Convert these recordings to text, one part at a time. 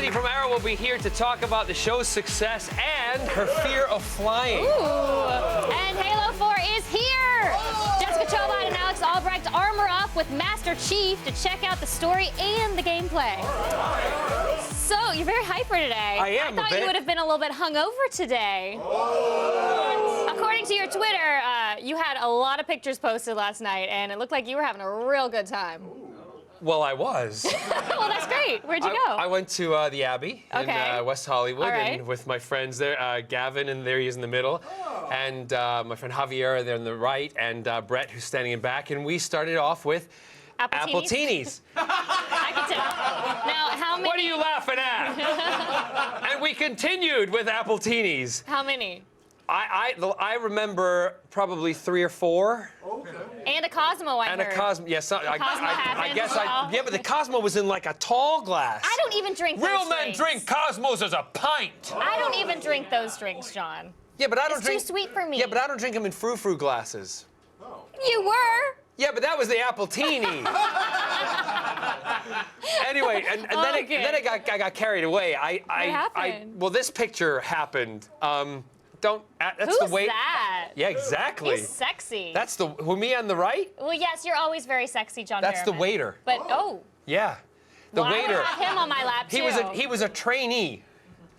Felicity from Arrow will be here to talk about the show's success and her fear of flying. Ooh. And Halo 4 is here! Jessica Chobot and Alex Albrecht armor up with Master Chief to check out the story and the gameplay. So, you're very hyper today. I am I thought you would have been a little bit hungover today. According to your Twitter, you had a lot of pictures posted last night, and it looked like you were having a real good time. Well, I was. Well, that's great. Where'd you go? I went to the Abbey in West Hollywood and with my friends there, Gavin, and there he is in the middle, and my friend Javier there on the right, and Brett, who's standing in back, and we started off with Appletinis. I can tell. Now, how many? What are you laughing at? And we continued with Appletinis. How many? I remember probably 3 or 4. Okay. And a Cosmo, I heard. And a Cosmo, yes. Cosmo I guess well. yeah, but the Cosmo was in like a tall glass. I don't even drink those Real men drinks. drink Cosmos as a pint. I don't even drink those drinks, John. Yeah, but I don't it's drink. It's too sweet for me. Yeah, but I don't drink them in frou-frou glasses. Oh. You were. Yeah, but that was the Appletini. Anyway, and then I got carried away. What happened? Well, this picture happened. That's Who's the way. that? Yeah, exactly. He's sexy. That's me on the right? Well, yes, you're always very sexy, John. That's Merriman. the waiter. But Yeah, the waiter. I would have him on my lap too. He was a trainee.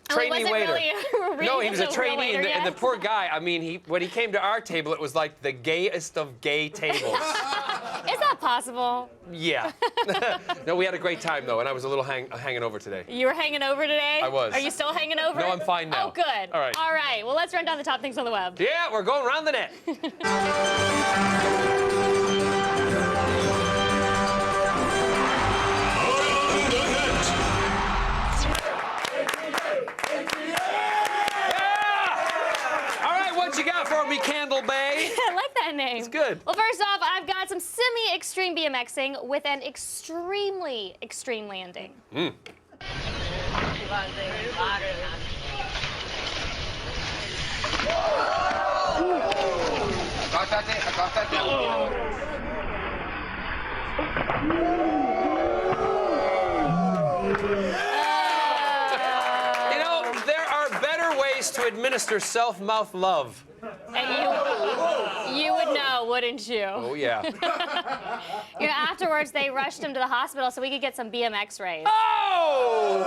Trainee waiter. Really No, he was a trainee, waiter, and the poor guy. I mean, when he came to our table, it was like the gayest of gay tables. Is that possible? Yeah. No, we had a great time though, and I was a little hanging over today. You were hanging over today? I was. Are you still hanging over? No, I'm fine now. Oh, good. All right. All right. Well, let's run down the top things on the web. Yeah, we're going around the net. What you got for me, Candle Bay? I like that name. It's good. Well, first off, I've got some semi-extreme BMXing with an extremely extreme landing. To administer self-mouth love. And you would know, wouldn't you? Oh, yeah. Afterwards, they rushed him to the hospital so we could get some BMX rays. Oh!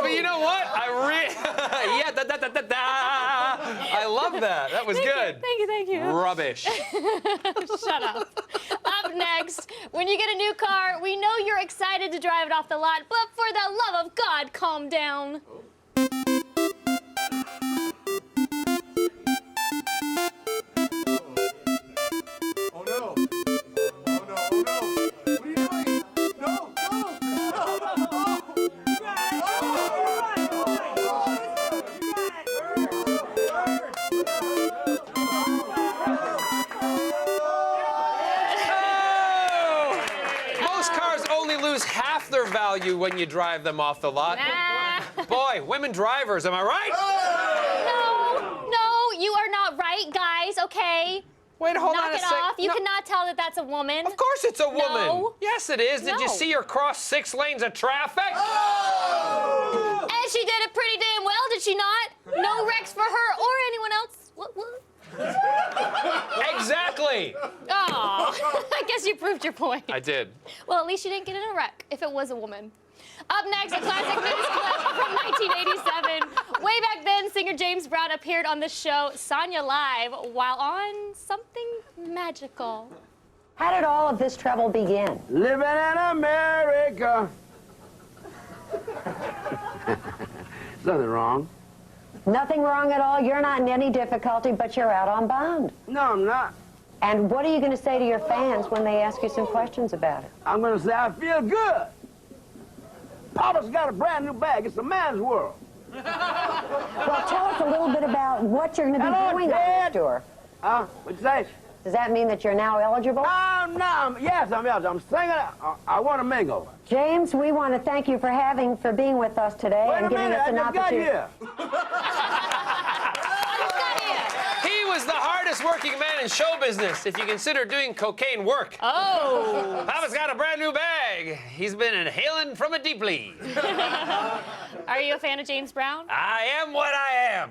But you know what? Yeah, I love that. That was good. Thank you. Rubbish. Shut up. Up next, when you get a new car, we know you're excited to drive it off the lot, but for the love of God, calm down. Half their value when you drive them off the lot. Nah. Boy, women drivers, am I right? No, you are not right, guys, okay? Wait, hold on a sec. Knock it off. You cannot tell that that's a woman. Of course it's a woman. No. Yes, it is. Did you see her cross 6 lanes of traffic? And she did it pretty damn well, did she not? No wrecks for her or anyone else. What? Exactly. Oh, I guess you proved your point. I did. Well, at least you didn't get in a wreck if it was a woman. Up next, a classic news clip from 1987. Way back then, singer James Brown appeared on the show Sonya Live while on something magical. How did all of this trouble begin? Living in America. Nothing wrong. Nothing wrong at all. You're not in any difficulty, but you're out on bond. No, I'm not. And what are you going to say to your fans when they ask you some questions about it? I'm going to say I feel good. Papa's got a brand new bag. It's a man's world. Well, tell us a little bit about what you're going to be doing on this tour. What'd you say? Does that mean that you're now eligible? No, yes, I'm eligible. I'm singing. I want a mingle. James, we want to thank you for being with us today and giving us an opportunity. He was the hardest working leading man in show business if you consider doing cocaine work. Oh. Papa's got a brand new bag. He's been inhaling from it deeply. Are you a fan of James Brown? I am what I am.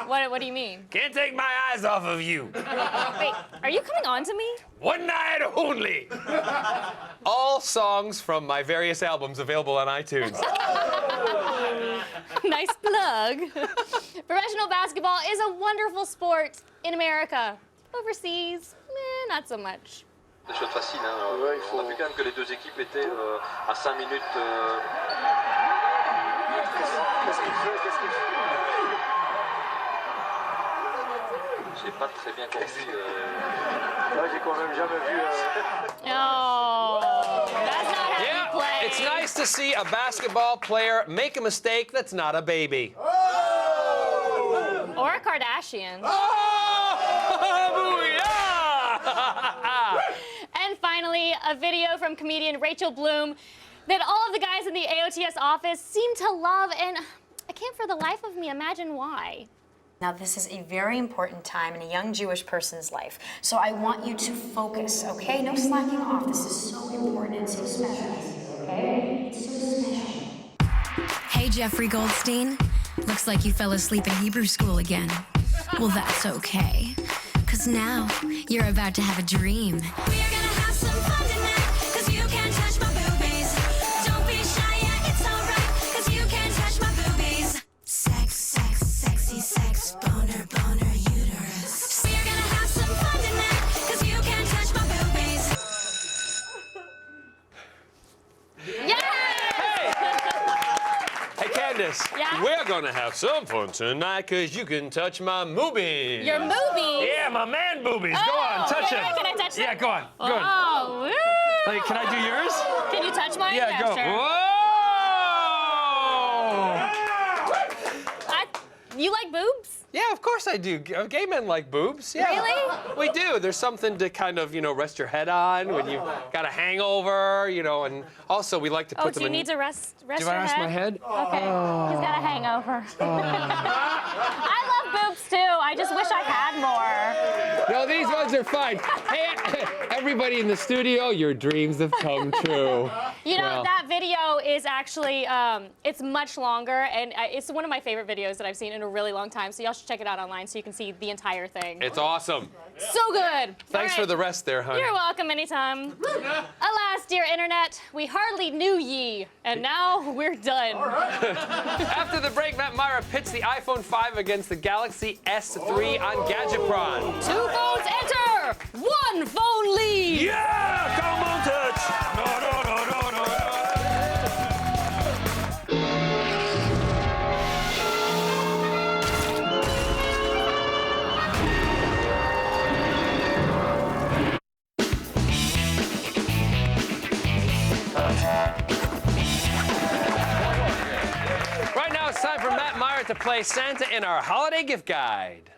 What do you mean? Can't take my eyes off of you. Wait, are you coming on to me? One night only. All songs from my various albums available on iTunes. Nice plug. Professional basketball is a wonderful sport in America. Overseas, not so much. Des choses faciles, hein. Ouais, il On a faut- vu quand même que les deux équipes étaient à 5 minutes. Qu'est-ce qu'il fait? Qu'est-ce qu'il fait? J'ai pas très bien compris. Ouais, j'ai quand même jamais vu. Oh, that's not how you Yeah, play. it's nice to see a basketball player make a mistake that's not a baby. Or a Kardashian. Oh, booyah! And finally, a video from comedian Rachel Bloom that all of the guys in the AOTS office seem to love, and I can't for the life of me imagine why. Now, this is a very important time in a young Jewish person's life. So I want you to focus, okay? No slacking off. This is so important and so special, okay? It's so special. Hey, Jeffrey Goldstein. Looks like you fell asleep in Hebrew school again. Well, that's okay. 'Cause now you're about to have a dream. We're gonna have some fun tonight, 'cause you can't touch my boobies. Don't be shy, yeah, it's alright, 'cause you can't touch my boobies. Sex, sex, sexy sex, boner, boner, uterus. We're gonna have some fun tonight, 'cause you can't touch my boobies. Yes! Hey, Candace. Yeah? We're gonna have some fun tonight because you can touch my boobies. Your movies. Yeah, my man boobies. Go Oh, on, touch can them. I- can I touch them? Yeah, go on. Go on. Oh, woo. Hey, can I do yours? Can you touch mine? Yeah, go. Sure. Whoa! You like boobs? Yeah, of course I do. Gay men like boobs. Yeah. Really? We do. There's something to kind of, rest your head on when you got a hangover, and also we like to put Oh, them do you in. need to rest Do your I rest my head? Okay. He's got a hangover. I love boobs too. I just wish I had more. No, these ones are fine. Hey, everybody in the studio, your dreams have come true. You know, Well. that video is actually, it's much longer, and it's one of my favorite videos that I've seen in a really long time, so y'all should check it out online so you can see the entire thing. It's awesome. So good. Thanks for the rest there, hon. You're welcome anytime. Alas, dear internet, we hardly knew ye, and now we're done. After the break, Matt Myra pits the iPhone 5 against the Galaxy S3 on Gadgetron. 2 phones enter, 1 phone leave. Yeah! Come on, touch! No, no, no, no, no, no. Right now, it's time for Matt Myra to play Santa in our holiday gift guide.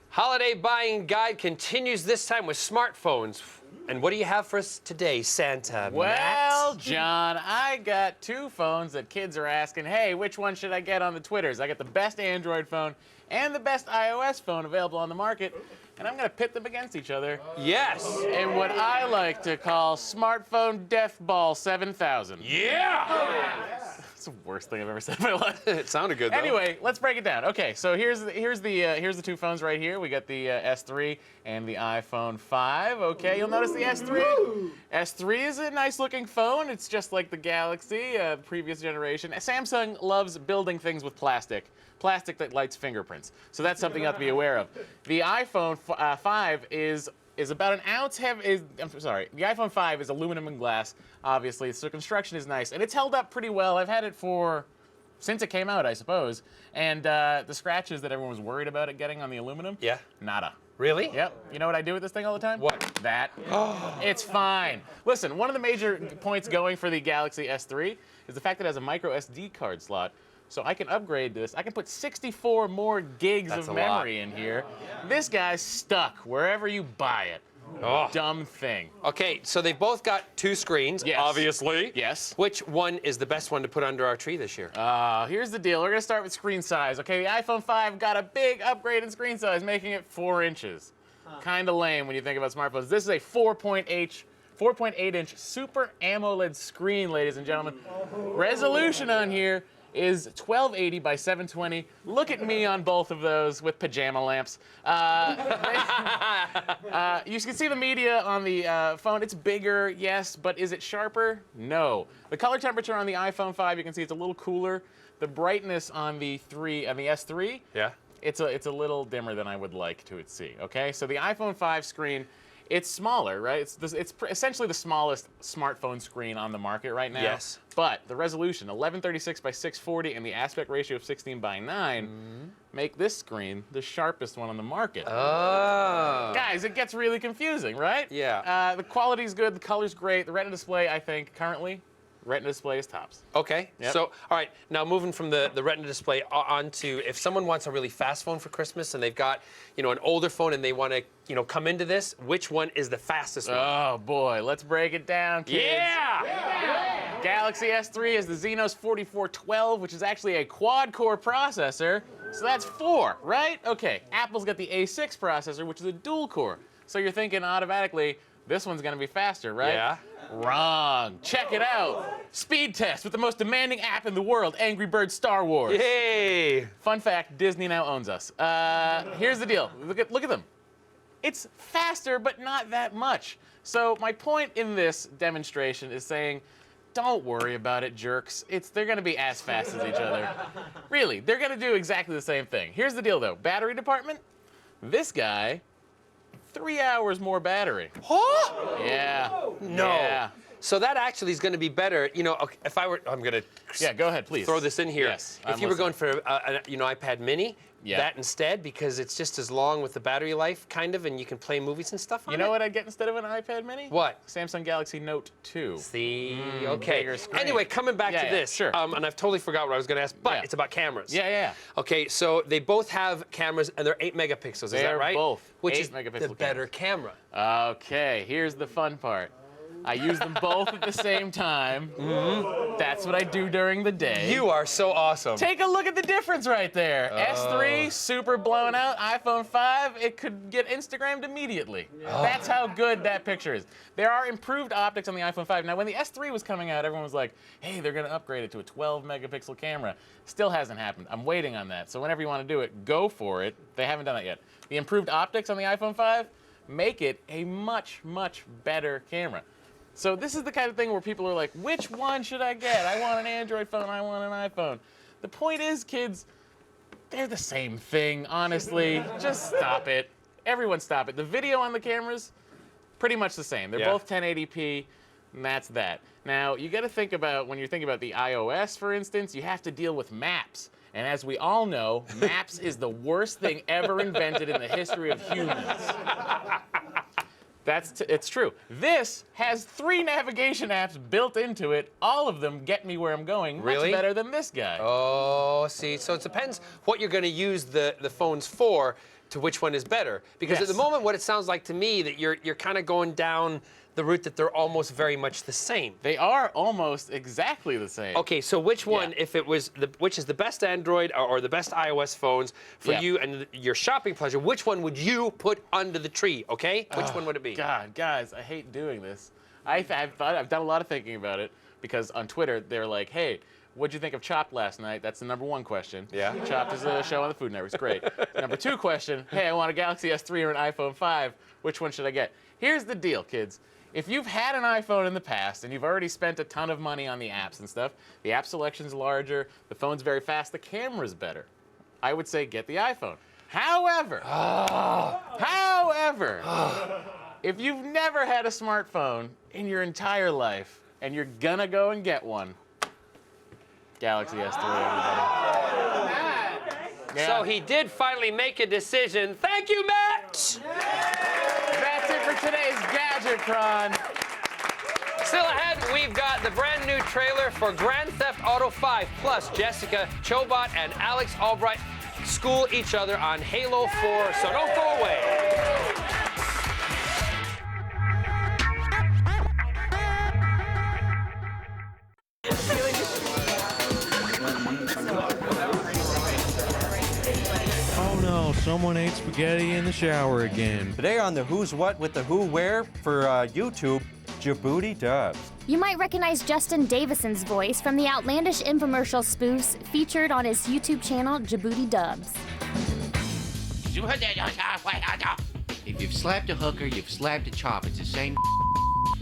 Holiday buying guide continues this time with smartphones. And what do you have for us today, Santa? Well, Matt? John, I got 2 phones that kids are asking, hey, which one should I get on the Twitters? I got the best Android phone and the best iOS phone available on the market, and I'm going to pit them against each other Yes. in what I like to call Smartphone Death Ball 7000. Yeah. It's the worst thing I've ever said in my life. It sounded good, though. Anyway, let's break it down. Okay, so here's the 2 phones right here. We got the S3 and the iPhone 5. Okay, you'll notice the S3. S3 is a nice-looking phone. It's just like the Galaxy, previous generation. Samsung loves building things with plastic that lights fingerprints. So that's something you have to be aware of. The iPhone 5 is about an ounce heavy. I'm sorry. The iPhone 5 is aluminum and glass, obviously. So construction is nice, and it's held up pretty well. I've had it since it came out, I suppose. And the scratches that everyone was worried about it getting on the aluminum, Yeah. nada. Really? Yep. You know what I do with this thing all the time? What? That. It's fine. Listen, one of the major points going for the Galaxy S3 is the fact that it has a micro SD card slot. So I can upgrade this. I can put 64 more gigs That's of a lot. memory in here. This guy's stuck wherever you buy it. Oh. Dumb thing. Okay, so they've both got 2 screens, Yes. obviously. Yes. Which one is the best one to put under our tree this year? Here's the deal. We're going to start with screen size. Okay, the iPhone 5 got a big upgrade in screen size, making it 4 inches. Kind of lame when you think about smartphones. This is a 4.8-inch Super AMOLED screen, ladies and gentlemen. Resolution on here is 1280 by 720. Look at me on both of those with pajama lamps. You can see the media on the phone. It's bigger, yes, but is it sharper? No. The color temperature on the iPhone 5, you can see it's a little cooler. The brightness on the S3, Yeah. it's a little dimmer than I would like to see. Okay, so the iPhone 5 screen. It's smaller, right? It's essentially the smallest smartphone screen on the market right now. Yes. But the resolution, 1136 by 640, and the aspect ratio of 16 by 9 make this screen the sharpest one on the market. Oh. Guys, it gets really confusing, right? Yeah. The quality's good, the color's great. The Retina display, I think, currently, Retina display is tops. Okay, Yep. so, all right, now moving from the Retina display on to if someone wants a really fast phone for Christmas and they've got, an older phone and they want to, come into this, which one is the fastest one? Oh, boy, let's break it down, kids. Yeah! Galaxy S3 is the Exynos 4412, which is actually a quad-core processor, so that's 4, right? Okay, Apple's got the A6 processor, which is a dual-core. So you're thinking automatically, this one's gonna be faster, right? Yeah. Wrong. Check it out. Speed test with the most demanding app in the world, Angry Birds Star Wars. Yay! Fun fact, Disney now owns us. Here's the deal. Look at them. It's faster, but not that much. So my point in this demonstration is saying, don't worry about it, jerks. They're gonna be as fast as each other. Really, they're gonna do exactly the same thing. Here's the deal though, battery department, this guy, 3 hours more battery. Huh? Yeah. No. Yeah. So that actually is going to be better. If I were, I'm going to Yeah, go ahead, please. throw this in here. Yes, If I'm you were going listening. for an iPad Mini, Yeah. that instead, because it's just as long with the battery life, kind of, and you can play movies and stuff on it. You know what I'd get instead of an iPad Mini? What? Samsung Galaxy Note 2. See, okay. bigger screen. Anyway, coming back Yeah, to yeah, this, sure. and I've totally forgot what I was going to ask, but Yeah. it's about cameras. Yeah. Okay, so they both have cameras, and they're 8 megapixels. Is They that are right? both Which 8 is the megapixel better camera. Okay, here's the fun part. I use them both at the same time. That's what I do during the day. You are so awesome. Take a look at the difference right there. S3, super blown out. iPhone 5, it could get Instagrammed immediately. That's how good that picture is. There are improved optics on the iPhone 5. Now, when the S3 was coming out, everyone was like, hey, they're going to upgrade it to a 12 megapixel camera. Still hasn't happened. I'm waiting on that. So whenever you want to do it, go for it. They haven't done that yet. The improved optics on the iPhone 5 make it a much, much better camera. So this is the kind of thing where people are like, which one should I get? I want an Android phone, I want an iPhone. The point is, kids, they're the same thing, honestly. Just stop it. Everyone stop it. The video on the cameras, pretty much the same. They're both 1080p, and that's that. Now, you gotta think about, when you're thinking about the iOS, for instance, you have to deal with maps. And as we all know, maps is the worst thing ever invented in the history of humans. It's true. This has 3 navigation apps built into it. All of them get me where I'm going much better than this guy. Oh, see, so it depends what you're going to use the phones for to which one is better. Because at the moment, what it sounds like to me, that you're kind of going down the route that they're almost very much the same. They are almost exactly the same. Okay, so which one, if it was, which is the best Android or the best iOS phones for you and your shopping pleasure, which one would you put under the tree, okay? Which one would it be? God, guys, I hate doing this. I've done a lot of thinking about it, because on Twitter, they're like, hey, what'd you think of Chopped last night? That's the #1 question. Yeah. Chopped is a show on the Food Network. It's great. #2 question, hey, I want a Galaxy S3 or an iPhone 5. Which one should I get? Here's the deal, kids. If you've had an iPhone in the past and you've already spent a ton of money on the apps and stuff, the app selection's larger, the phone's very fast, the camera's better. I would say get the iPhone. However, if you've never had a smartphone in your entire life and you're gonna go and get one, Galaxy S3, everybody. So he did finally make a decision. Thank you, Matt! That's it for today's Gadgetron. Still ahead, we've got the brand new trailer for Grand Theft Auto 5, plus Jessica Chobot and Alex Albright school each other on Halo 4, so don't go away. someone ate spaghetti in the shower again. Today on the Who's What with the Who Where for YouTube, Djibouti Dubs. You might recognize Justin Davison's voice from the outlandish infomercial spoofs featured on his YouTube channel, Djibouti Dubs. If you've slapped a hooker, you've slapped a chop. It's the same.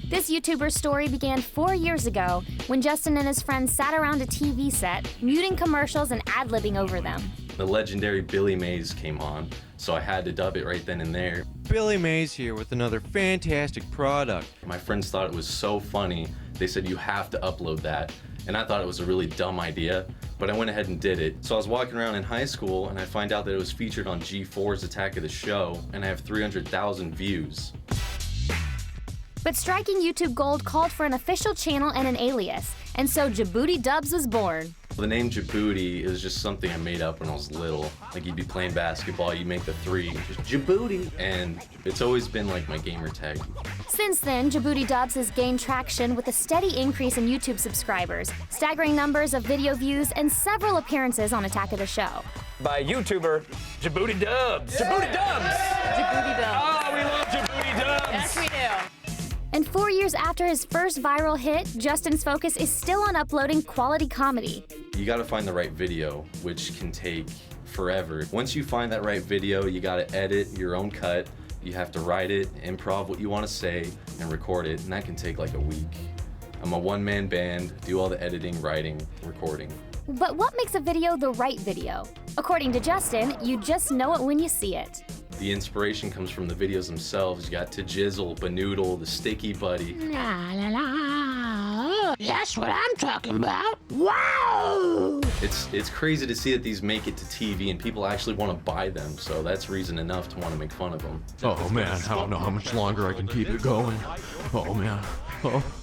This YouTuber's story began 4 years ago when Justin and his friends sat around a TV set, muting commercials and ad-libbing over them. The legendary Billy Mays came on, so I had to dub it right then and there. Billy Mays here with another fantastic product. My friends thought it was so funny, they said you have to upload that. And I thought it was a really dumb idea, but I went ahead and did it. So I was walking around in high school and I find out that it was featured on G4's Attack of the Show, and I have 300,000 views. But striking YouTube gold called for an official channel and an alias, and so Djibouti Dubs was born. The name Djibouti is just something I made up when I was little. Like, you'd be playing basketball, you make the three, just Djibouti, and it's always been like my gamer tag. Since then, Djibouti Dubs has gained traction with a steady increase in YouTube subscribers, staggering numbers of video views, and several appearances on Attack of the Show. By YouTuber, Djibouti Dubs. Yeah. Djibouti Dubs! Djibouti Dubs. Oh, we love Djibouti Dubs! Yes, we do. And 4 years after his first viral hit, Justin's focus is still on uploading quality comedy. You gotta find the right video, which can take forever. Once you find that right video, you gotta edit your own cut. You have to write it, improv what you wanna say, and record it, and that can take like a week. I'm a one-man band, do all the editing, writing, recording. But what makes a video the right video? According to Justin, you just know it when you see it. The inspiration comes from the videos themselves. You got To Jizzle, Banoodle, The Sticky Buddy. La la la. That's what I'm talking about. Wow! It's crazy to see that these make it to TV and people actually want to buy them. So that's reason enough to want to make fun of them. Oh man, I don't know how much longer I can keep it going. Oh man.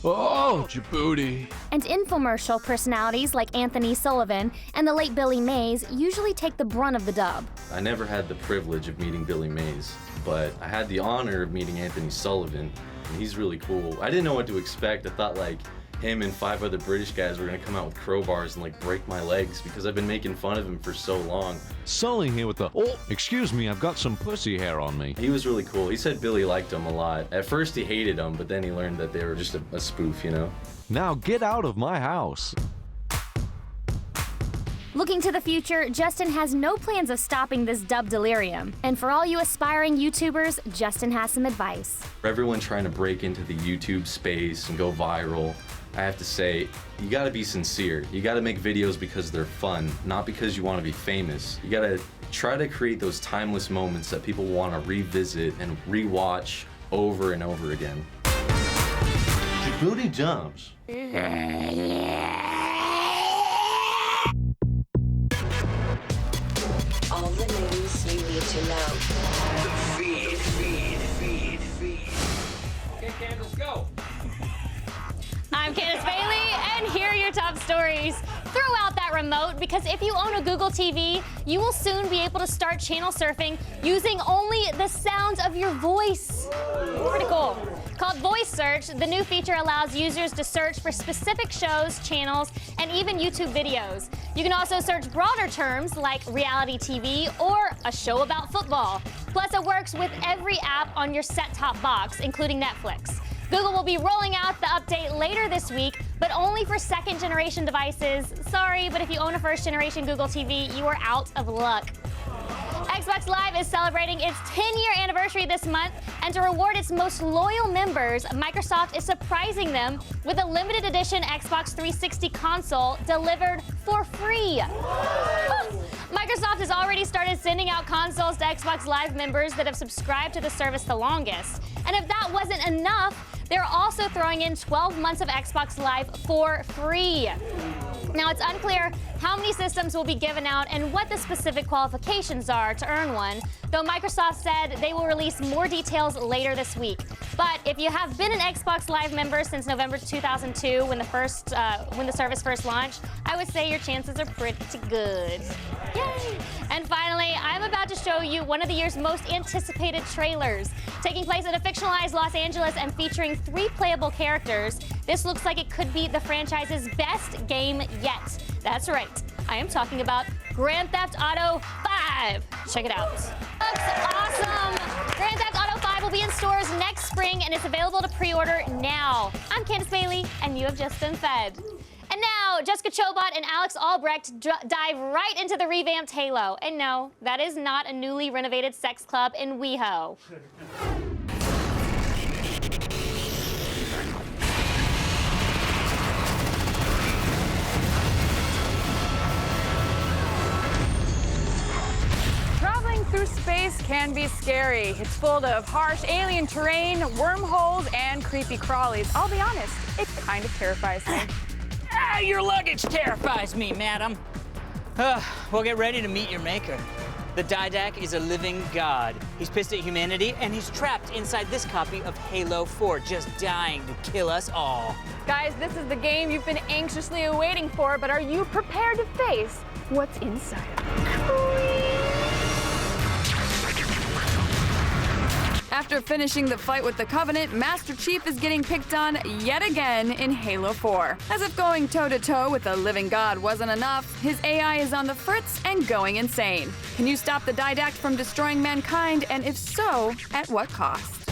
Oh, Djibouti. And infomercial personalities like Anthony Sullivan and the late Billy Mays usually take the brunt of the dub. I never had the privilege of meeting Billy Mays, but I had the honor of meeting Anthony Sullivan, and he's really cool. I didn't know what to expect. I thought like him and 5 other British guys were gonna come out with crowbars and like break my legs because I've been making fun of him for so long. Sully here with the, oh, excuse me, I've got some pussy hair on me. He was really cool. He said Billy liked him a lot. At first he hated him, but then he learned that they were just a spoof, you know? Now get out of my house. Looking to the future, Justin has no plans of stopping this dub delirium. And for all you aspiring YouTubers, Justin has some advice. For everyone trying to break into the YouTube space and go viral, I have to say, you gotta be sincere. You gotta make videos because they're fun, not because you wanna be famous. You gotta try to create those timeless moments that people wanna revisit and rewatch over and over again. Djibouti Dubs. All the news you need to know. Feed. Okay, Candace, go. I'm Candace Bailey, and here are your top stories. Throw out that remote, because if you own a Google TV, you will soon be able to start channel surfing using only the sounds of your voice. Pretty cool. Called Voice Search, the new feature allows users to search for specific shows, channels, and even YouTube videos. You can also search broader terms like reality TV or a show about football. Plus, it works with every app on your set-top box, including Netflix. Google will be rolling out the update later this week, but only for second-generation devices. Sorry, but if you own a first-generation Google TV, you are out of luck. Xbox Live is celebrating its 10-year anniversary this month, and to reward its most loyal members, Microsoft is surprising them with a limited edition Xbox 360 console delivered for free. Microsoft has already started sending out consoles to Xbox Live members that have subscribed to the service the longest. And if that wasn't enough, they're also throwing in 12 months of Xbox Live for free. Now, it's unclear how many systems will be given out and what the specific qualifications are to earn one, though Microsoft said they will release more details later this week. But if you have been an Xbox Live member since November 2002, when the service first launched, I would say your chances are pretty good. Yay! And finally, I'm about to show you one of the year's most anticipated trailers. Taking place in a fictionalized Los Angeles and featuring 3 playable characters, this looks like it could be the franchise's best game yet. That's right, I am talking about Grand Theft Auto 5. Check it out. Everything, and it's available to pre-order now. I'm Candace Bailey, and you have just been fed. And now, Jessica Chobot and Alex Albrecht dive right into the revamped Halo. And no, that is not a newly renovated sex club in WeHo. Traveling through space can be scary. It's full of harsh alien terrain, wormholes, and creepy crawlies. I'll be honest, it kind of terrifies me. Your luggage terrifies me, madam. Well, get ready to meet your maker. The Didac is a living god. He's pissed at humanity, and he's trapped inside this copy of Halo 4, just dying to kill us all. Guys, this is the game you've been anxiously awaiting for, but are you prepared to face what's inside of it? After finishing the fight with the Covenant, Master Chief is getting picked on yet again in Halo 4. As if going toe-to-toe with a living god wasn't enough, his AI is on the fritz and going insane. Can you stop the Didact from destroying mankind, and if so, at what cost?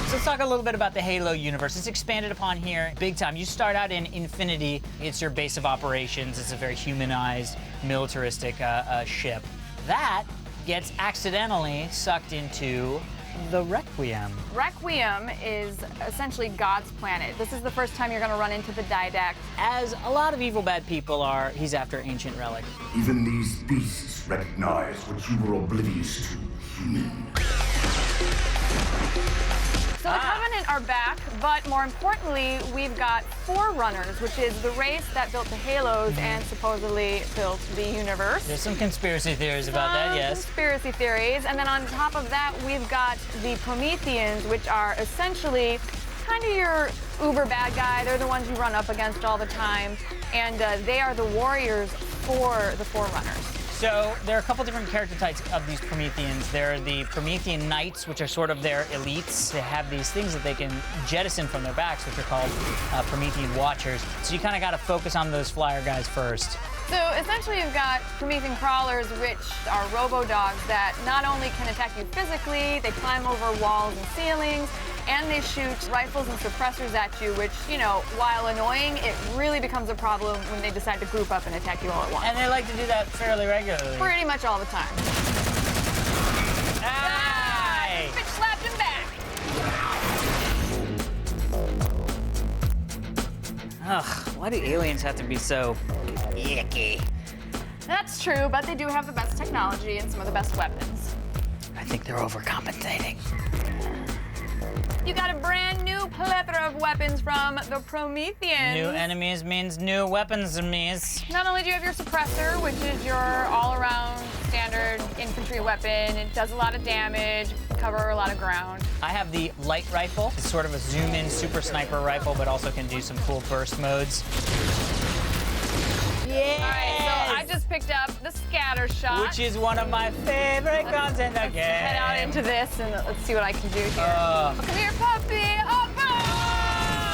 So let's talk a little bit about the Halo universe. It's expanded upon here big time. You start out in Infinity. It's your base of operations. It's a very humanized, militaristic ship. That gets accidentally sucked into the Requiem. Requiem is essentially God's planet. This is the first time you're going to run into the Didact. As a lot of evil bad people are, he's after ancient relic. Even these beasts recognize what you were oblivious to, human. So the Covenant are back, but more importantly, we've got Forerunners, which is the race that built the Halos and supposedly built the universe. There's some conspiracy theories about that, yes. Conspiracy theories. And then on top of that, we've got the Prometheans, which are essentially kind of your uber bad guy. They're the ones you run up against all the time. And they are the warriors for the Forerunners. So there are a couple different character types of these Prometheans. There are the Promethean Knights, which are sort of their elites. They have these things that they can jettison from their backs, which are called Promethean Watchers. So you kind of got to focus on those flyer guys first. So essentially you've got Promethean Crawlers, which are robo-dogs that not only can attack you physically, they climb over walls and ceilings, and they shoot rifles and suppressors at you, which, you know, while annoying, it really becomes a problem when they decide to group up and attack you all at once. And they like to do that fairly regularly. Pretty much all the time. Aye! Bitch slapped him back! Ugh, why do aliens have to be so icky? That's true, but they do have the best technology and some of the best weapons. I think they're overcompensating. You got a brand new plethora of weapons from the Prometheans. New enemies means new weapons enemies. Not only do you have your suppressor, which is your all-around standard infantry weapon. It does a lot of damage, cover a lot of ground. I have the light rifle. It's sort of a zoom-in super sniper rifle, but also can do some cool burst modes. Yeah. All right, so I just picked up the scatter shot, which is one of my favorite guns in the game. Head out into this and let's see what I can do here. Come here, puppy. Oh,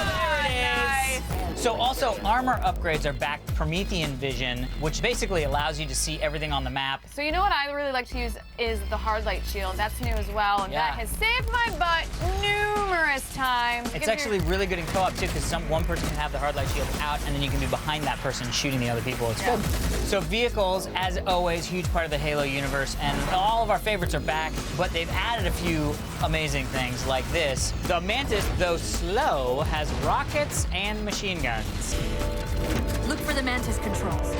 there it is. Nice. So also armor upgrades are back. Promethean Vision, which basically allows you to see everything on the map. So you know what I really like to use is the hard light shield. That's new as well, and that has saved my butt numerous times. It's actually really good in co-op too, because one person can have the hard light shield out, and then you can be behind that person shooting the other people. It's good. So vehicles, as always, huge part of the Halo universe, and all of our favorites are back, but they've added a few amazing things like this. The Mantis, though slow, has rockets and machine guns. Look for the Mantis controls.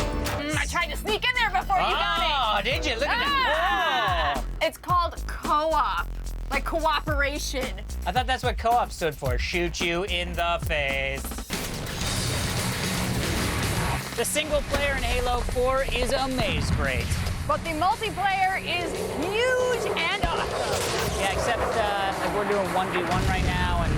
I tried to sneak in there before you got it. Oh, did you? Look at that. Oh. It's called co-op, like cooperation. I thought that's what co-op stood for. Shoot you in the face. The single player in Halo 4 is amaze great. But the multiplayer is huge and awesome. Yeah, except like we're doing 1v1 right now, and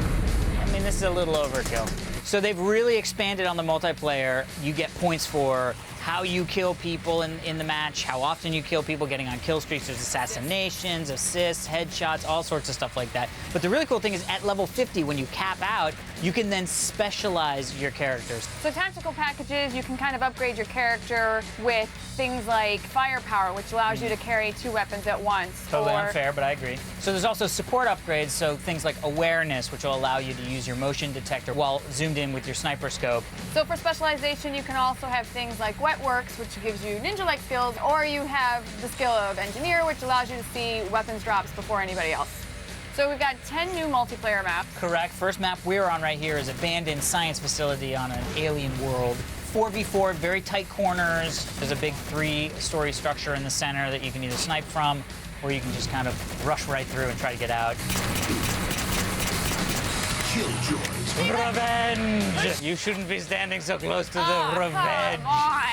I mean, this is a little overkill. So they've really expanded on the multiplayer. You get points for how you kill people in the match, how often you kill people, getting on kill streaks. There's assassinations, assists, headshots, all sorts of stuff like that. But the really cool thing is at level 50, when you cap out, you can then specialize your characters. So tactical packages, you can kind of upgrade your character with things like firepower, which allows you to carry 2 weapons at once. Totally unfair, but I agree. So there's also support upgrades, so things like awareness, which will allow you to use your motion detector while zoomed in with your sniper scope. So for specialization, you can also have things like Wetworks, which gives you ninja-like skills, or you have the skill of Engineer, which allows you to see weapons drops before anybody else. So we've got 10 new multiplayer maps. Correct. First map we're on right here is abandoned science facility on an alien world. 4v4, very tight corners. There's a big 3-story structure in the center that you can either snipe from, or you can just kind of rush right through and try to get out. Killjoys. Revenge! You shouldn't be standing so close to the revenge. Come on!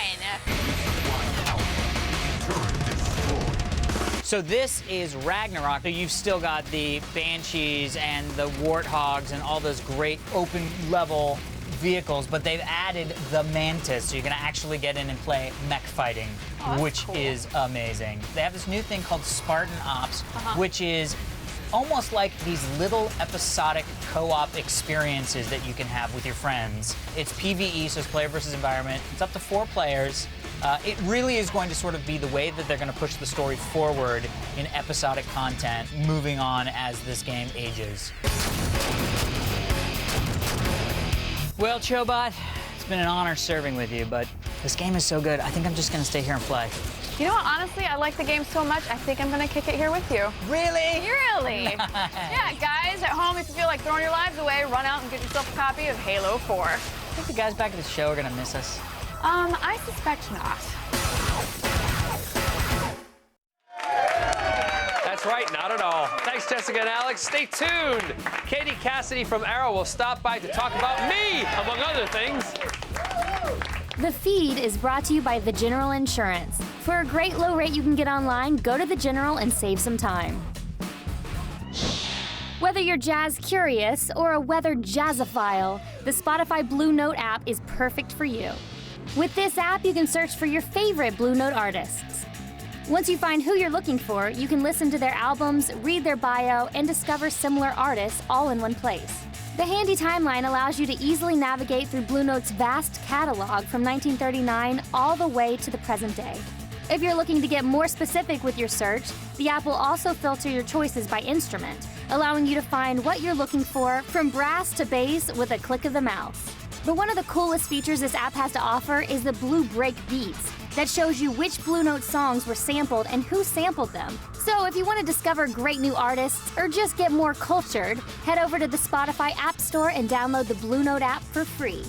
So this is Ragnarok. So you've still got the Banshees and the Warthogs and all those great open level vehicles, but they've added the Mantis, so you're gonna actually get in and play mech fighting, which is amazing. They have this new thing called Spartan Ops, which is almost like these little episodic co-op experiences that you can have with your friends. It's PvE, so it's player versus environment. It's up to 4 players. It really is going to sort of be the way that they're going to push the story forward in episodic content, moving on as this game ages. Well, Chobot, it's been an honor serving with you, but this game is so good, I think I'm just going to stay here and play. You know what, honestly, I like the game so much, I think I'm gonna kick it here with you. Really? Really? Nice. Yeah, guys, at home, if you feel like throwing your lives away, run out and get yourself a copy of Halo 4. I think the guys back at the show are gonna miss us. I suspect not. That's right, not at all. Thanks, Jessica and Alex. Stay tuned. Katie Cassidy from Arrow will stop by to talk about me, among other things. The feed is brought to you by The General Insurance. For a great low rate you can get online, go to The General and save some time. Whether you're jazz curious or a weather jazzophile, the Spotify Blue Note app is perfect for you. With this app, you can search for your favorite Blue Note artists. Once you find who you're looking for, you can listen to their albums, read their bio, and discover similar artists all in one place. The handy timeline allows you to easily navigate through Blue Note's vast catalog from 1939 all the way to the present day. If you're looking to get more specific with your search, the app will also filter your choices by instrument, allowing you to find what you're looking for from brass to bass with a click of the mouse. But one of the coolest features this app has to offer is the Blue Break Beats that shows you which Blue Note songs were sampled and who sampled them. So if you want to discover great new artists or just get more cultured, head over to the Spotify App Store and download the Blue Note app for free.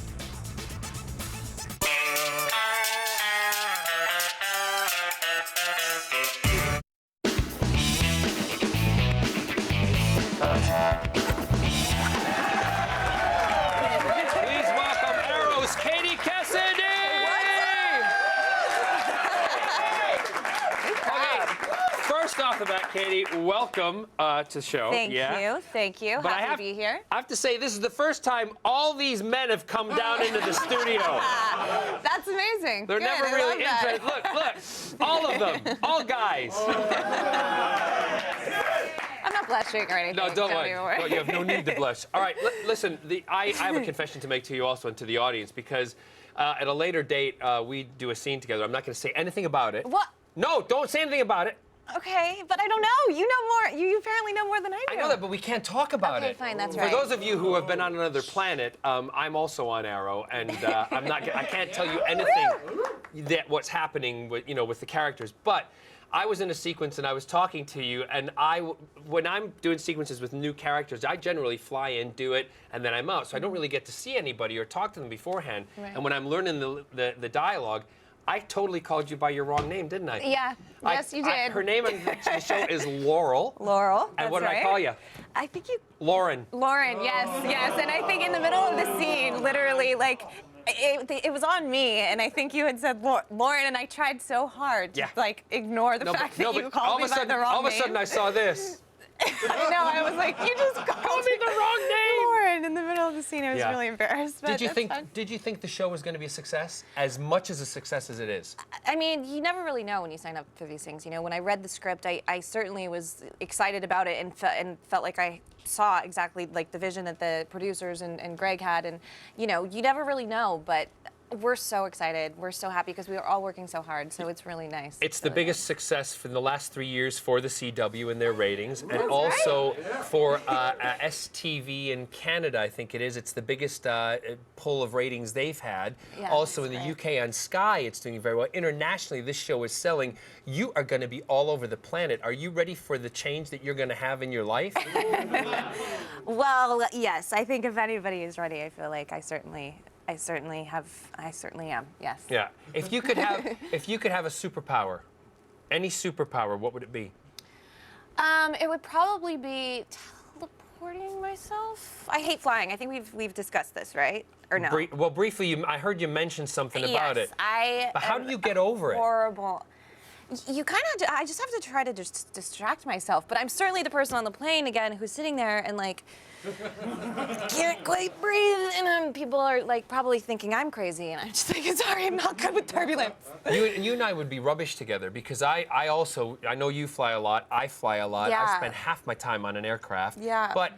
Please welcome Arrow's Katie Cassidy! Okay, first off the bat, Katie, welcome to the show. Thank you. Thank you. But Happy to be here. I have to say, this is the first time all these men have come down into the studio. That's amazing. They're Good, never I really love that. interested. Look, all of them, all guys. I'm not blushing or anything. No, don't worry. worry. Well, you have no need to blush. All right, listen, I have a confession to make to you also and to the audience, because at a later date, we do a scene together. I'm not going to say anything about it. What? No, don't say anything about it. Okay, but I don't know. You know more. You apparently know more than I do. I know that, but we can't talk about Okay, it. fine, that's For right. those of you who have been on another planet, I'm also on Arrow, and I can't tell you anything that what's happening with with the characters. But I was in a sequence and I was talking to you, and when I'm doing sequences with new characters, I generally fly in, do it, and then I'm out. So I don't really get to see anybody or talk to them beforehand. Right. And when I'm learning the dialogue, I totally called you by your wrong name, didn't I? Yeah. Yes, you did. Her name on the show is Laurel. Laurel. And what did that's I right. call you? I think you. Lauren. Lauren. Yes. Yes. And I think in the middle of the scene, literally, like. It was on me, and I think you had said Lauren, and I tried so hard to like ignore the fact that you called me by the wrong name. All of a sudden, I saw this. I know. I was like, you just called me the wrong name. Lauren in the middle of the scene. I was really embarrassed. But Did you think the show was going to be a success? As much as a success as it is? I mean, you never really know when you sign up for these things. You know, when I read the script, I certainly was excited about it and felt like I saw exactly like the vision that the producers and Greg had. And you know, you never really know, but we're so excited. We're so happy because we are all working so hard. So it's really nice. It's the biggest success for the last 3 years for the CW and their ratings, and also for STV in Canada. I think it is. It's the biggest pull of ratings they've had. Yeah, also in the UK on Sky, it's doing very well. Internationally, this show is selling. You are going to be all over the planet. Are you ready for the change that you're going to have in your life? Well, yes. I think if anybody is ready, I feel like I certainly am. Yes. Yeah. If you could have a superpower, any superpower, what would it be? It would probably be teleporting myself. I hate flying. I think we've discussed this, right? Or no? Well, briefly, I heard you mention something about it. But how do you get over it? Horrible. You kind of, I just have to try to just distract myself. But I'm certainly the person on the plane again who's sitting there and like can't quite breathe, and people are like probably thinking I'm crazy, and I'm just thinking, sorry, I'm not good with turbulence. You and I would be rubbish together because I know you fly a lot, I fly a lot. Yeah. I spend half my time on an aircraft. Yeah. But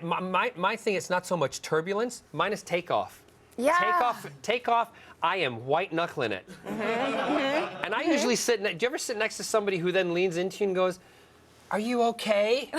my thing is not so much turbulence, mine is takeoff. Yeah. Takeoff, I am white knuckling it. And I usually do you ever sit next to somebody who then leans into you and goes, "Are you okay?"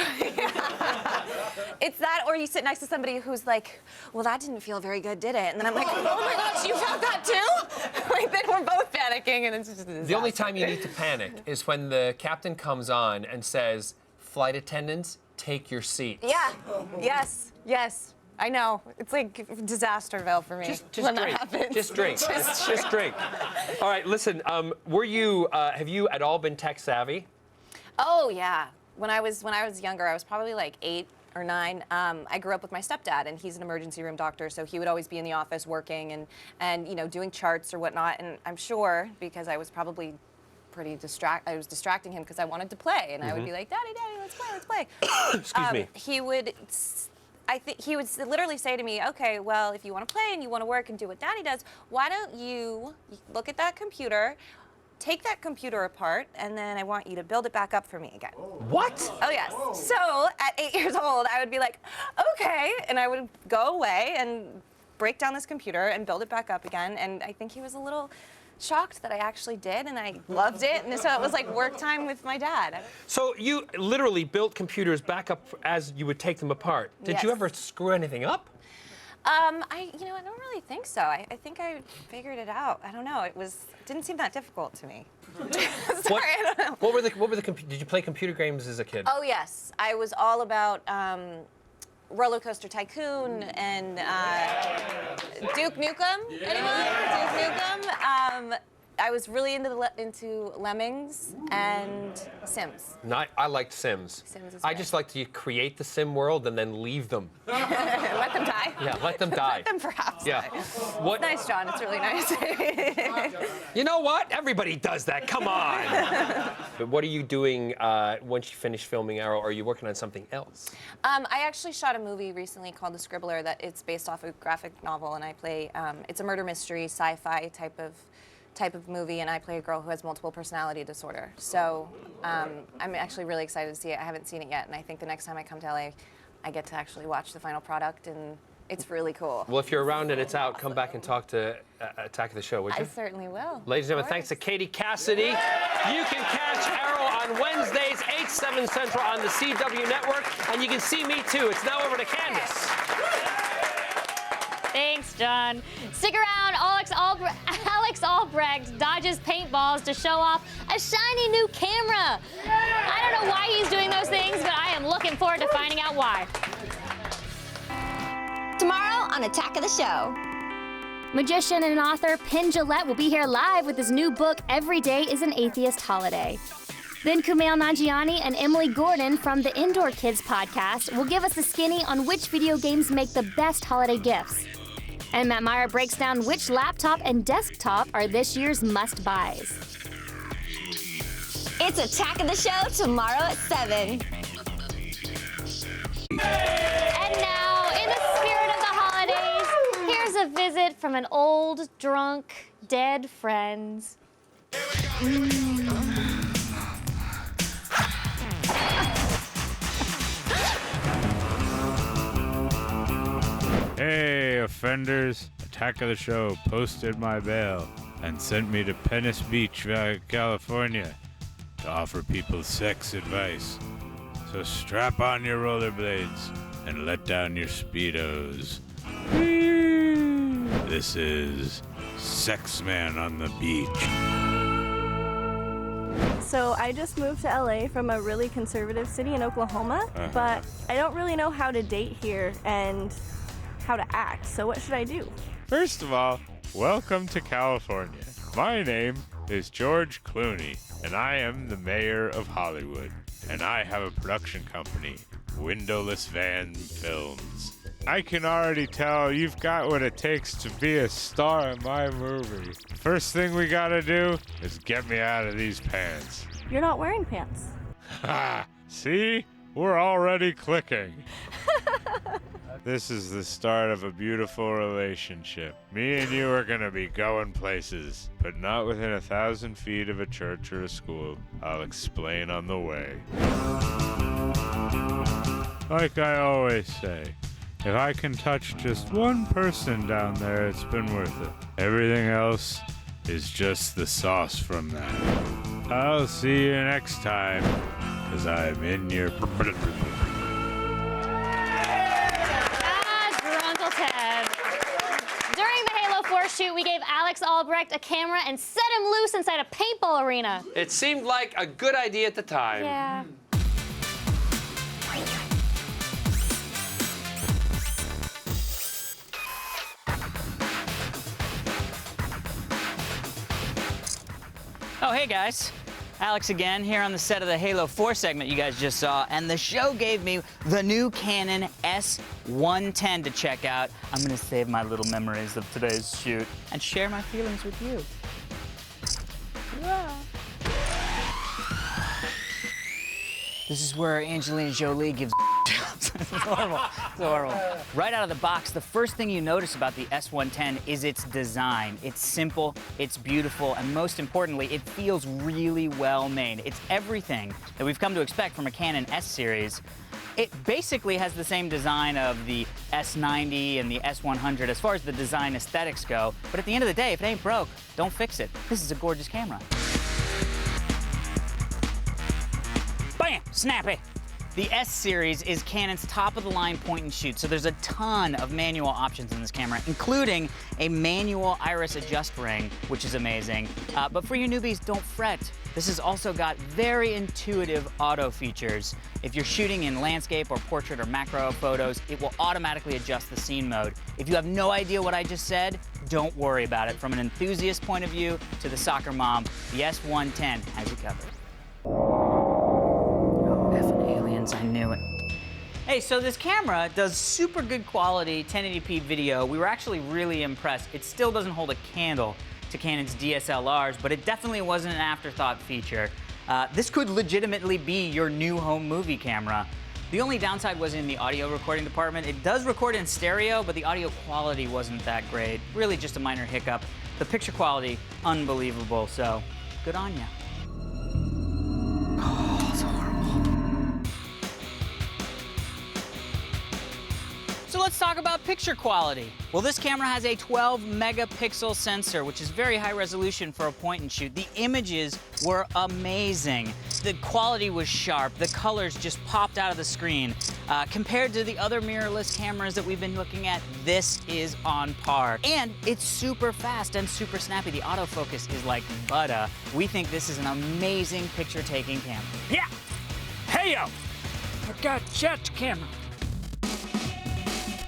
It's that, or you sit next to somebody who's like, "Well, that didn't feel very good, did it?" And then I'm like, "Oh my gosh, you felt that too?" Like then we're both panicking, and it's just a disaster. The only time you need to panic is when the captain comes on and says, "Flight attendants, take your seats." Yeah. Yes. Yes. I know. It's like Disasterville for me. Just when drink. That happens. Just drink. Just drink. All right, listen. Have you at all been tech savvy? Oh yeah. When I was younger, I was probably like 8 or 9. I grew up with my stepdad, and he's an emergency room doctor, so he would always be in the office working and you know, doing charts or whatnot. And I'm sure because I was probably I was distracting him because I wanted to play, and I would be like, "Daddy, let's play." Excuse me. He would literally say to me, "Okay, well, if you want to play and you want to work and do what Daddy does, why don't you look at that computer, take that computer apart, and then I want you to build it back up for me again." What? Oh, yes. So at 8 years old, I would be like, "Okay," and I would go away and break down this computer and build it back up again. And I think he was a little shocked that I actually did, and I loved it. And so it was like work time with my dad. So you literally built computers back up as you would take them apart. Did you ever screw anything up? I don't really think so. I think I figured it out. I don't know. It didn't seem that difficult to me. Sorry, I don't know. What were the did you play computer games as a kid? Oh yes, I was all about Roller Coaster Tycoon and Duke Nukem. Anyone? Duke Nukem. I was really into Lemmings and Sims. I liked Sims. Sims is I just like to create the sim world and then leave them. Let them die. Yeah, let them die. Let them perhaps die. It's nice, John. It's really nice. You know what? Everybody does that. Come on. But what are you doing once you finish filming Arrow? Are you working on something else? I actually shot a movie recently called The Scribbler that it's based off a graphic novel, and I play. It's a murder mystery, sci-fi type of movie, and I play a girl who has multiple personality disorder. So I'm actually really excited to see it. I haven't seen it yet, and I think the next time I come to LA, I get to actually watch the final product, and it's really cool. Well, if you're around and it's out, come back and talk to Attack of the Show, would you? I certainly will. Ladies and gentlemen, thanks to Katie Cassidy. You can catch Arrow on Wednesdays, 8, 7 Central on the CW network, and you can see me too. It's now over to Candace. Thanks, John. Stick around. Alex Albrecht dodges paintballs to show off a shiny new camera. I don't know why he's doing those things, but I am looking forward to finding out why. Tomorrow on Attack of the Show. Magician and author Penn Jillette will be here live with his new book, Every Day is an Atheist Holiday. Then Kumail Nanjiani and Emily Gordon from the Indoor Kids podcast will give us a skinny on which video games make the best holiday gifts. And Matt Meyer breaks down which laptop and desktop are this year's must-buys. It's Attack of the Show tomorrow at 7. And now, in the spirit visit from an old, drunk, dead friend. Hey, offenders. Attack of the Show posted my bail and sent me to Venice Beach, California to offer people sex advice. So strap on your rollerblades and let down your Speedos. This is Sex Man on the Beach. So I just moved to LA from a really conservative city in Oklahoma, but I don't really know how to date here and how to act. So what should I do? First of all, welcome to California. My name is George Clooney, and I am the mayor of Hollywood. And I have a production company, Windowless Van Films. I can already tell you've got what it takes to be a star in my movie. First thing we gotta do is get me out of these pants. You're not wearing pants. Ha! See? We're already clicking. This is the start of a beautiful relationship. Me and you are gonna be going places, but not within 1,000 feet of a church or a school. I'll explain on the way. Like I always say, if I can touch just one person down there, it's been worth it. Everything else is just the sauce from that. I'll see you next time, 'cause I'm in your... During the Halo 4 shoot, we gave Alex Albrecht a camera and set him loose inside a paintball arena. It seemed like a good idea at the time. Yeah. Oh, hey guys. Alex again, here on the set of the Halo 4 segment you guys just saw, and the show gave me the new Canon S110 to check out. I'm gonna save my little memories of today's shoot and share my feelings with you. Yeah. This is where Angelina Jolie gives It's horrible. It's horrible. Right out of the box, the first thing you notice about the S110 is its design. It's simple, it's beautiful, and most importantly, it feels really well made. It's everything that we've come to expect from a Canon S series. It basically has the same design of the S90 and the S100 as far as the design aesthetics go, but at the end of the day, if it ain't broke, don't fix it. This is a gorgeous camera. Bam! Snappy! The S series is Canon's top-of-the-line point-and-shoot, so there's a ton of manual options in this camera, including a manual iris adjust ring, which is amazing. But for you newbies, don't fret. This has also got very intuitive auto features. If you're shooting in landscape or portrait or macro photos, it will automatically adjust the scene mode. If you have no idea what I just said, don't worry about it. From an enthusiast point of view to the soccer mom, the S110 has you covered. I knew it. Hey, so this camera does super good quality 1080p video. We were actually really impressed. It still doesn't hold a candle to Canon's DSLRs, but it definitely wasn't an afterthought feature. This could legitimately be your new home movie camera. The only downside was in the audio recording department. It does record in stereo, but the audio quality wasn't that great. Really just a minor hiccup. The picture quality, unbelievable, so good on ya. So let's talk about picture quality. Well, this camera has a 12 megapixel sensor, which is very high resolution for a point and shoot. The images were amazing. The quality was sharp. The colors just popped out of the screen. Compared to the other mirrorless cameras that we've been looking at, this is on par. And it's super fast and super snappy. The autofocus is like butter. We think this is an amazing picture-taking camera. Yeah! Hey, yo! I got jet camera.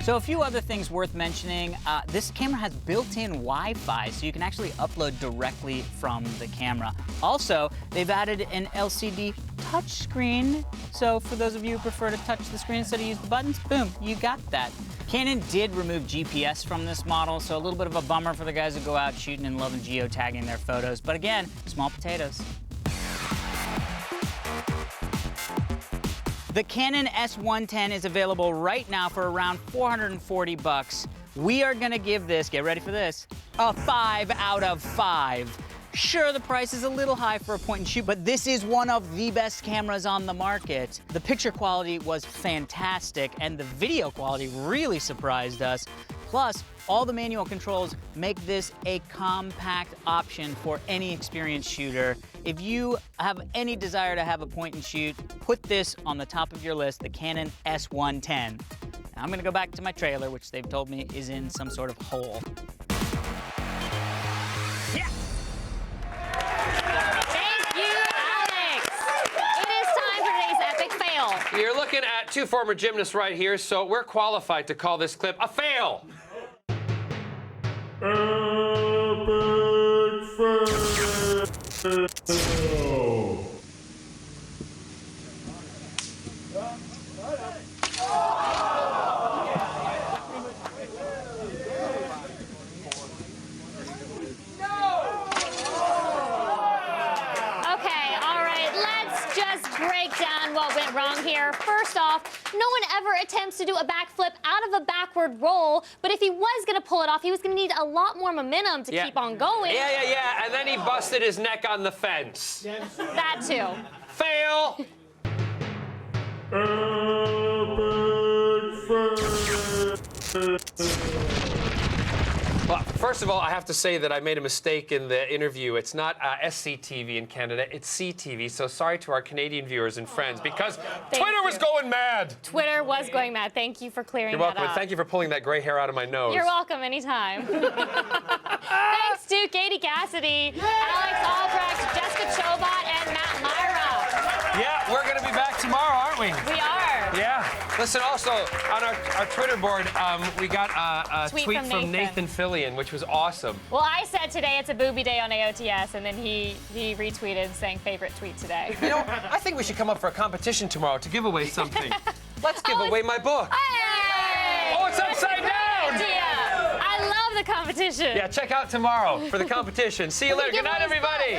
So a few other things worth mentioning. This camera has built-in Wi-Fi, so you can actually upload directly from the camera. Also, they've added an LCD touchscreen. So for those of you who prefer to touch the screen instead of use the buttons, boom, you got that. Canon did remove GPS from this model, so a little bit of a bummer for the guys who go out shooting and loving geotagging their photos. But again, small potatoes. The Canon S110 is available right now for around $440. We are gonna give this, get ready for this, a 5 out of 5. Sure, the price is a little high for a point and shoot, but this is one of the best cameras on the market. The picture quality was fantastic, and the video quality really surprised us. Plus, all the manual controls make this a compact option for any experienced shooter. If you have any desire to have a point and shoot, put this on the top of your list, the Canon S110. Now I'm gonna go back to my trailer, which they've told me is in some sort of hole. Yeah! Thank you, Alex. It is time for today's epic fail. You're looking at two former gymnasts right here, so we're qualified to call this clip a fail. What went wrong here. First off, no one ever attempts to do a backflip out of a backward roll, but if he was gonna pull it off, he was gonna need a lot more momentum to keep on going. Yeah, and then he busted his neck on the fence. That too. Fail! Well, first of all, I have to say that I made a mistake in the interview. It's not SCTV in Canada, it's CTV. So sorry to our Canadian viewers and friends, because Twitter was going mad. Twitter was going mad. Thank you for clearing You're welcome, that up. and thank you for pulling that gray hair out of my nose. You're welcome, anytime. Thanks to Katie Cassidy, Alex Albrecht, Jessica Chobot, and Matt Myra. Yeah, we're gonna be back tomorrow, aren't we? We are. Yeah. Listen, also, on our Twitter board, we got a tweet from Nathan Fillion, which was awesome. Well, I said today it's a booby day on AOTS, and then he retweeted saying favorite tweet today. You know, I think we should come up for a competition tomorrow to give away something. Let's give away my book. Hey! Oh, it's upside down! Idea. I love the competition. Yeah, check out tomorrow for the competition. See you later. Good night, everybody.